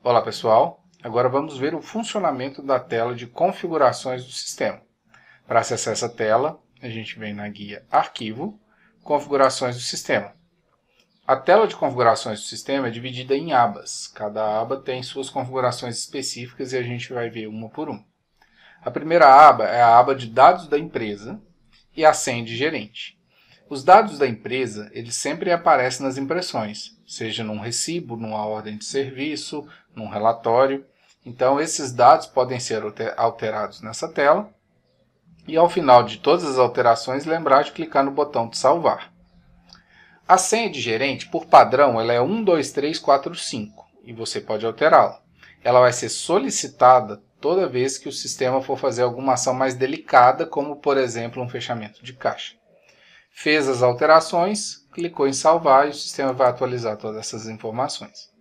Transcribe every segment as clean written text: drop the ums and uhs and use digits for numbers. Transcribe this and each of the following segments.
Olá pessoal, agora vamos ver o funcionamento da tela de configurações do sistema. Para acessar essa tela, a gente vem na guia Arquivo, Configurações do Sistema. A tela de configurações do sistema é dividida em abas. Cada aba tem suas configurações específicas e a gente vai ver uma por uma. A primeira aba é a aba de dados da empresa e a senha de gerente. Os dados da empresa, eles sempre aparecem nas impressões, seja num recibo, numa ordem de serviço, num relatório. Então, esses dados podem ser alterados nessa tela. E ao final de todas as alterações, lembrar de clicar no botão de salvar. A senha de gerente, por padrão, ela é 12345 e você pode alterá-la. Ela vai ser solicitada toda vez que o sistema for fazer alguma ação mais delicada, como, por exemplo, um fechamento de caixa. Fez as alterações, clicou em salvar e o sistema vai atualizar todas essas informações.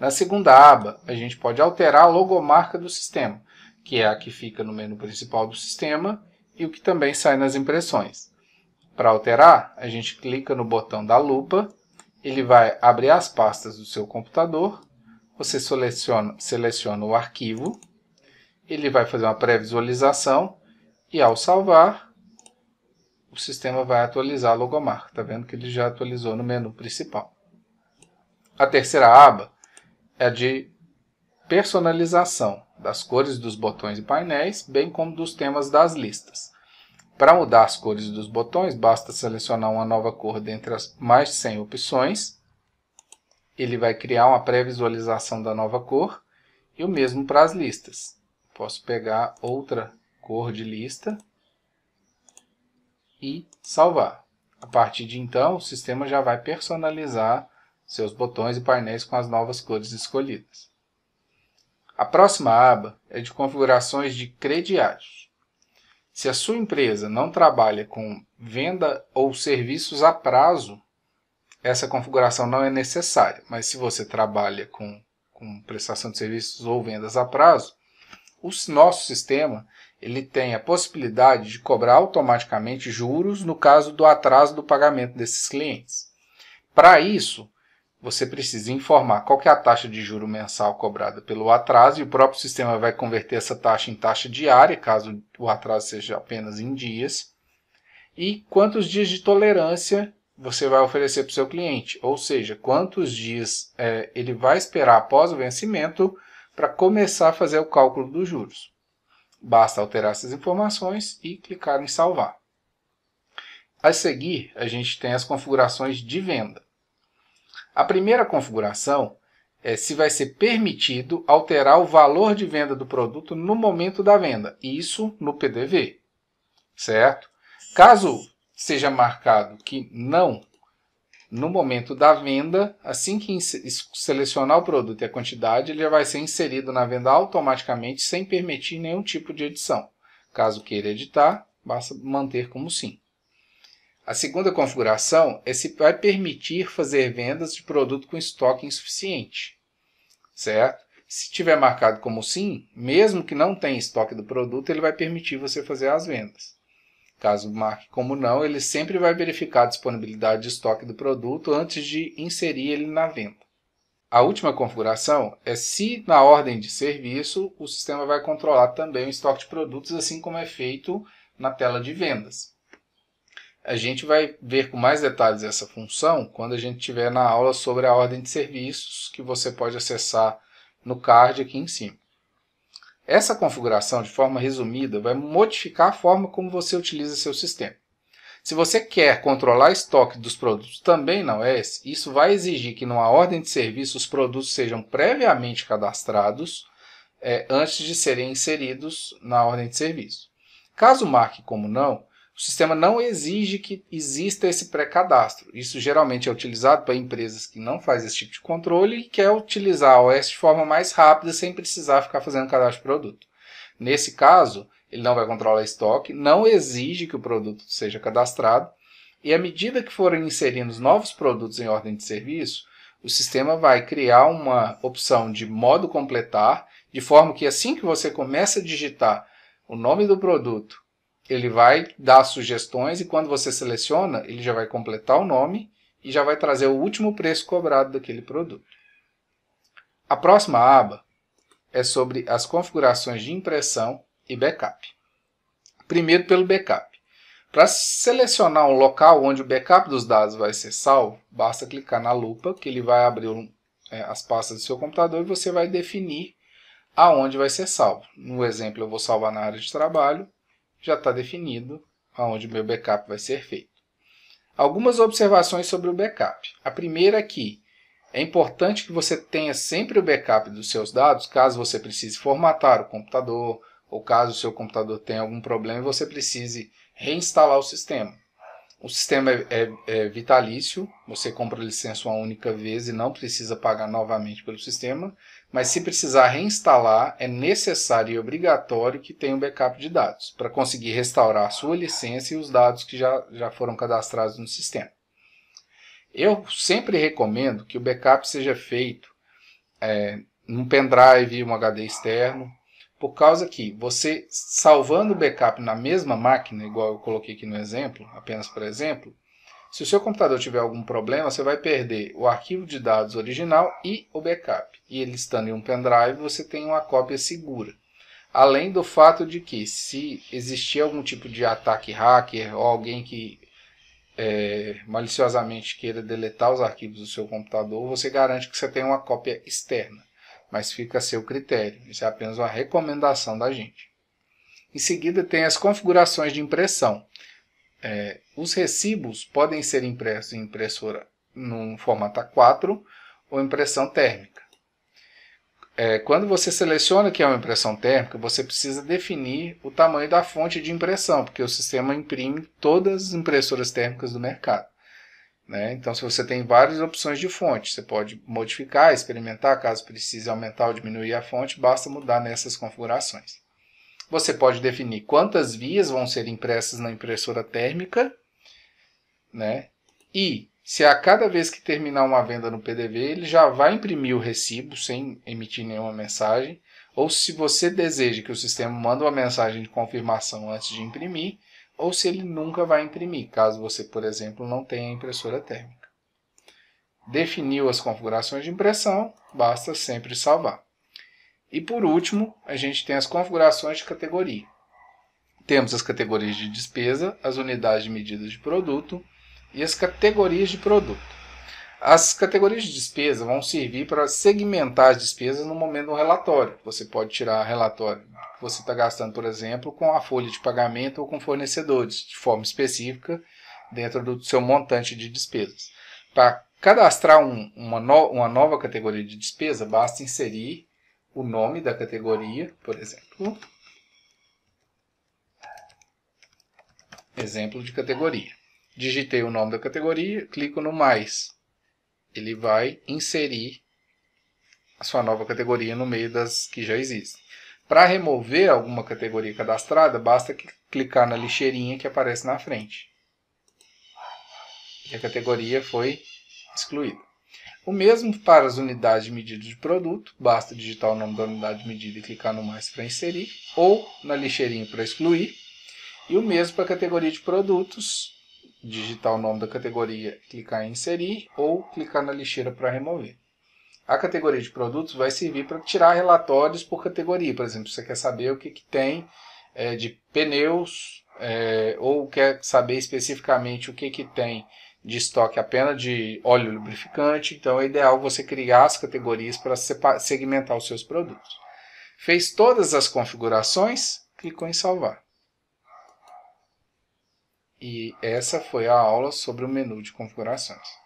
Na segunda aba, a gente pode alterar a logomarca do sistema, que é a que fica no menu principal do sistema e o que também sai nas impressões. Para alterar, a gente clica no botão da lupa, ele vai abrir as pastas do seu computador, você seleciona o arquivo, ele vai fazer uma pré-visualização e ao salvar, o sistema vai atualizar a logomarca. Está vendo que ele já atualizou no menu principal. A terceira aba é a de personalização das cores dos botões e painéis, bem como dos temas das listas. Para mudar as cores dos botões, basta selecionar uma nova cor dentre as mais de 100 opções. Ele vai criar uma pré-visualização da nova cor e o mesmo para as listas. Posso pegar outra cor de lista e salvar. A partir de então, o sistema já vai personalizar seus botões e painéis com as novas cores escolhidas. A próxima aba é de configurações de crediários. Se a sua empresa não trabalha com venda ou serviços a prazo, essa configuração não é necessária. Mas se você trabalha com prestação de serviços ou vendas a prazo, o nosso sistema ele tem a possibilidade de cobrar automaticamente juros no caso do atraso do pagamento desses clientes. Para isso, você precisa informar qual que é a taxa de juro mensal cobrada pelo atraso e o próprio sistema vai converter essa taxa em taxa diária, caso o atraso seja apenas em dias, e quantos dias de tolerância você vai oferecer para o seu cliente, ou seja, quantos dias ele vai esperar após o vencimento para começar a fazer o cálculo dos juros. Basta alterar essas informações e clicar em salvar. A seguir, a gente tem as configurações de venda. A primeira configuração é se vai ser permitido alterar o valor de venda do produto no momento da venda, isso no PDV, certo? Caso seja marcado que não, no momento da venda, assim que selecionar o produto e a quantidade, ele já vai ser inserido na venda automaticamente sem permitir nenhum tipo de edição. Caso queira editar, basta manter como sim. A segunda configuração é se vai permitir fazer vendas de produto com estoque insuficiente, certo? Se tiver marcado como sim, mesmo que não tenha estoque do produto, ele vai permitir você fazer as vendas. Caso marque como não, ele sempre vai verificar a disponibilidade de estoque do produto antes de inserir ele na venda. A última configuração é se na ordem de serviço o sistema vai controlar também o estoque de produtos, assim como é feito na tela de vendas. A gente vai ver com mais detalhes essa função quando a gente estiver na aula sobre a ordem de serviços, que você pode acessar no card aqui em cima. Essa configuração, de forma resumida, vai modificar a forma como você utiliza seu sistema. Se você quer controlar estoque dos produtos também na OS, isso vai exigir que numa ordem de serviço os produtos sejam previamente cadastrados antes de serem inseridos na ordem de serviço. Caso marque como não, o sistema não exige que exista esse pré-cadastro. Isso geralmente é utilizado para empresas que não fazem esse tipo de controle e quer utilizar a OS de forma mais rápida sem precisar ficar fazendo cadastro de produto. Nesse caso, ele não vai controlar estoque, não exige que o produto seja cadastrado e à medida que forem inserindo novos produtos em ordem de serviço, o sistema vai criar uma opção de modo completar, de forma que assim que você começa a digitar o nome do produto, ele vai dar sugestões e quando você seleciona, ele já vai completar o nome e já vai trazer o último preço cobrado daquele produto. A próxima aba é sobre as configurações de impressão e backup. Primeiro pelo backup. Para selecionar um local onde o backup dos dados vai ser salvo, basta clicar na lupa, que ele vai abrir as pastas do seu computador e você vai definir aonde vai ser salvo. No exemplo, eu vou salvar na área de trabalho, já está definido aonde o meu backup vai ser feito. Algumas observações sobre o backup. A primeira é que é importante que você tenha sempre o backup dos seus dados, caso você precise formatar o computador, ou caso o seu computador tenha algum problema e você precise reinstalar o sistema. O sistema é vitalício, você compra a licença uma única vez e não precisa pagar novamente pelo sistema, mas se precisar reinstalar, é necessário e obrigatório que tenha um backup de dados, para conseguir restaurar a sua licença e os dados que já foram cadastrados no sistema. Eu sempre recomendo que o backup seja feito num pendrive, um HD externo, por causa que você salvando o backup na mesma máquina, igual eu coloquei aqui no exemplo, apenas por exemplo, se o seu computador tiver algum problema, você vai perder o arquivo de dados original e o backup. E ele estando em um pendrive, você tem uma cópia segura. Além do fato de que, se existir algum tipo de ataque hacker ou alguém que maliciosamente queira deletar os arquivos do seu computador, você garante que você tem uma cópia externa. Mas fica a seu critério. Isso é apenas uma recomendação da gente. Em seguida, tem as configurações de impressão. Os recibos podem ser impressos em impressora no formato A4 ou impressão térmica. Quando você seleciona que é uma impressão térmica, você precisa definir o tamanho da fonte de impressão, porque o sistema imprime todas as impressoras térmicas do mercado. Então, se você tem várias opções de fonte, você pode modificar, experimentar, caso precise aumentar ou diminuir a fonte, basta mudar nessas configurações. Você pode definir quantas vias vão ser impressas na impressora térmica, e se a cada vez que terminar uma venda no PDV, ele já vai imprimir o recibo sem emitir nenhuma mensagem, ou se você deseja que o sistema mande uma mensagem de confirmação antes de imprimir, ou se ele nunca vai imprimir, caso você, por exemplo, não tenha impressora térmica. Definiu as configurações de impressão, basta sempre salvar. E por último, a gente tem as configurações de categoria. Temos as categorias de despesa, as unidades de medida de produto e as categorias de produto. As categorias de despesa vão servir para segmentar as despesas no momento do relatório. Você pode tirar relatório que você está gastando, por exemplo, com a folha de pagamento ou com fornecedores, de forma específica, dentro do seu montante de despesas. Para cadastrar uma nova categoria de despesa, basta inserir o nome da categoria, por exemplo. Exemplo de categoria. Digitei o nome da categoria, clico no mais. Ele vai inserir a sua nova categoria no meio das que já existem. Para remover alguma categoria cadastrada, basta clicar na lixeirinha que aparece na frente. E a categoria foi excluída. O mesmo para as unidades de medida de produto, basta digitar o nome da unidade de medida e clicar no mais para inserir, ou na lixeirinha para excluir. E o mesmo para a categoria de produtos, digitar o nome da categoria, clicar em inserir ou clicar na lixeira para remover. A categoria de produtos vai servir para tirar relatórios por categoria. Por exemplo, você quer saber o que tem de pneus ou quer saber especificamente o que tem de estoque apenas de óleo lubrificante. Então é ideal você criar as categorias para segmentar os seus produtos. Fez todas as configurações, clicou em salvar. E essa foi a aula sobre o menu de configurações.